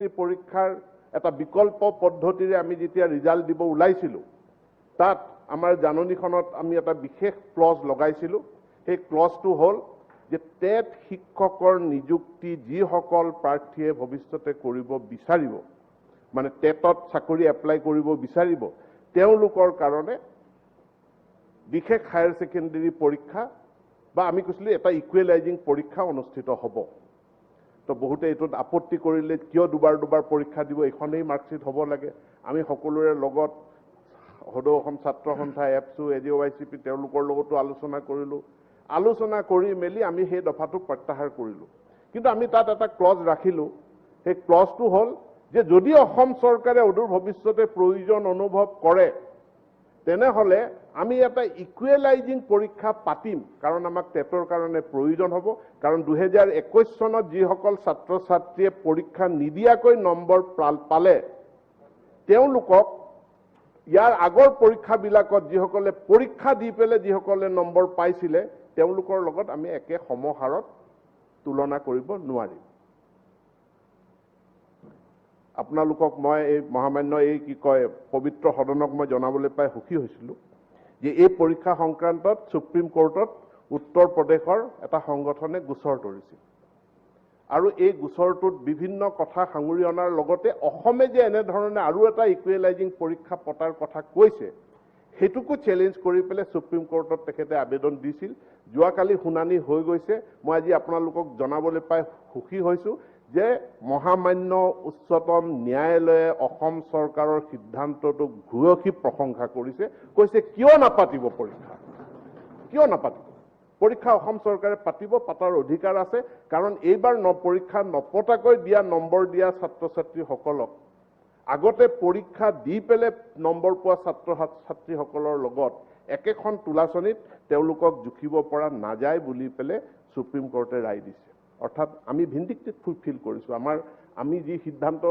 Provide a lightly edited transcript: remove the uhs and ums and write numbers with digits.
পৰীক্ষাৰ এটা বিকল্প পদ্ধতিৰে আমি যেতিয়া ৰিজাল্ট দিব ওলাইছিলোঁ তাত আমাৰ জাননীখনত আমি এটা বিশেষ ক্লজ লগাইছিলোঁ। সেই ক্লজটো হ'ল যে টেট শিক্ষকৰ নিযুক্তি যিসকল প্ৰাৰ্থীয়ে ভৱিষ্যতে কৰিব বিচাৰিব, মানে টেটত চাকৰি এপ্লাই কৰিব বিচাৰিব, তেওঁলোকৰ কাৰণে বিশেষ হায়াৰ ছেকেণ্ডাৰী পৰীক্ষা বা আমি কৈছিলোঁ এটা ইকুৱেলাইজিং পৰীক্ষা অনুষ্ঠিত হ'ব। তো বহুতে এইটোত আপত্তি কৰিলে, কিয় দুবাৰ পৰীক্ষা দিব, এইখনেই মাৰ্কশ্বিট হ'ব লাগে। আমি সকলোৰে লগত সদৌ অসম ছাত্ৰ সন্থা, এপছু, AJYCP তেওঁলোকৰ লগতো আলোচনা কৰিলোঁ। আলোচনা কৰি মেলি আমি সেই দফাটো প্ৰত্যাহাৰ কৰিলোঁ। কিন্তু আমি তাত এটা ক্লজ ৰাখিলোঁ। সেই ক্লজটো হ'ল যে যদি অসম চৰকাৰে অদূৰ ভৱিষ্যতে প্ৰয়োজন অনুভৱ কৰে তেনেহলে আমি এটা ইকুৱেলাইজিং পৰীক্ষা পাতিম, কাৰণ আমাক টেটৰ কাৰণে প্ৰয়োজন হ'ব। কাৰণ 2021 চনত যিসকল ছাত্ৰ ছাত্ৰীয়ে পৰীক্ষা নিদিয়াকৈ নম্বৰ পালে তেওঁলোকক ইয়াৰ আগৰ পৰীক্ষাবিলাকত যিসকলে পৰীক্ষা দি পেলাই যিসকলে নম্বৰ পাইছিলে তেওঁলোকৰ লগত আমি একে সমহাৰত তুলনা কৰিব নোৱাৰিম। আপোনালোকক মই এই মহামান্য এই কি কয় পবিত্ৰ সদনক মই জনাবলৈ পাই সুখী হৈছিলোঁ যে এই পৰীক্ষা সংক্ৰান্তত সুপ্ৰিম কোৰ্টত উত্তৰ প্ৰদেশৰ এটা সংগঠনে গোচৰ তৰিছিল আৰু এই গোচৰটোত বিভিন্ন কথা সাঙুৰি অনাৰ লগতে অসমে যে এনেধৰণে আৰু এটা ইকুৱেলাইজিং পৰীক্ষা পতাৰ কথা কৈছে সেইটোকো চেলেঞ্জ কৰি পেলাই সুপ্ৰিম কোৰ্টত তেখেতে আবেদন দিছিল। যোৱাকালি শুনানি হৈ গৈছে। মই আজি আপোনালোকক জনাবলৈ পাই সুখী হৈছোঁ যে মহামান্য উচ্চতম ন্যায়ালয়ে অসম চৰকাৰৰ সিদ্ধান্তটোক ভূয়সী প্ৰশংসা কৰিছে। কৈছে কিয় নাপাতিব পৰীক্ষা, কিয় নাপাতিব পৰীক্ষা অসম চৰকাৰে পাতিব, পাতাৰ অধিকাৰ আছে। কাৰণ এইবাৰ পৰীক্ষা নপতাকৈ দিয়া নম্বৰ দিয়া ছাত্ৰ ছাত্ৰীসকলক আগতে পৰীক্ষা দি পেলাই নম্বৰ পোৱা ছাত্ৰ ছাত্ৰীসকলৰ লগত একেখন তোলাচনীত তেওঁলোকক জুখিব পৰা নাযায় বুলি পেলাই সুপ্ৰিম কোৰ্টে ৰায় দিছে। অৰ্থাৎ আমি ভিণ্ডিক্টিভ ফিল কৰিছোঁ। আমি যি সিদ্ধান্ত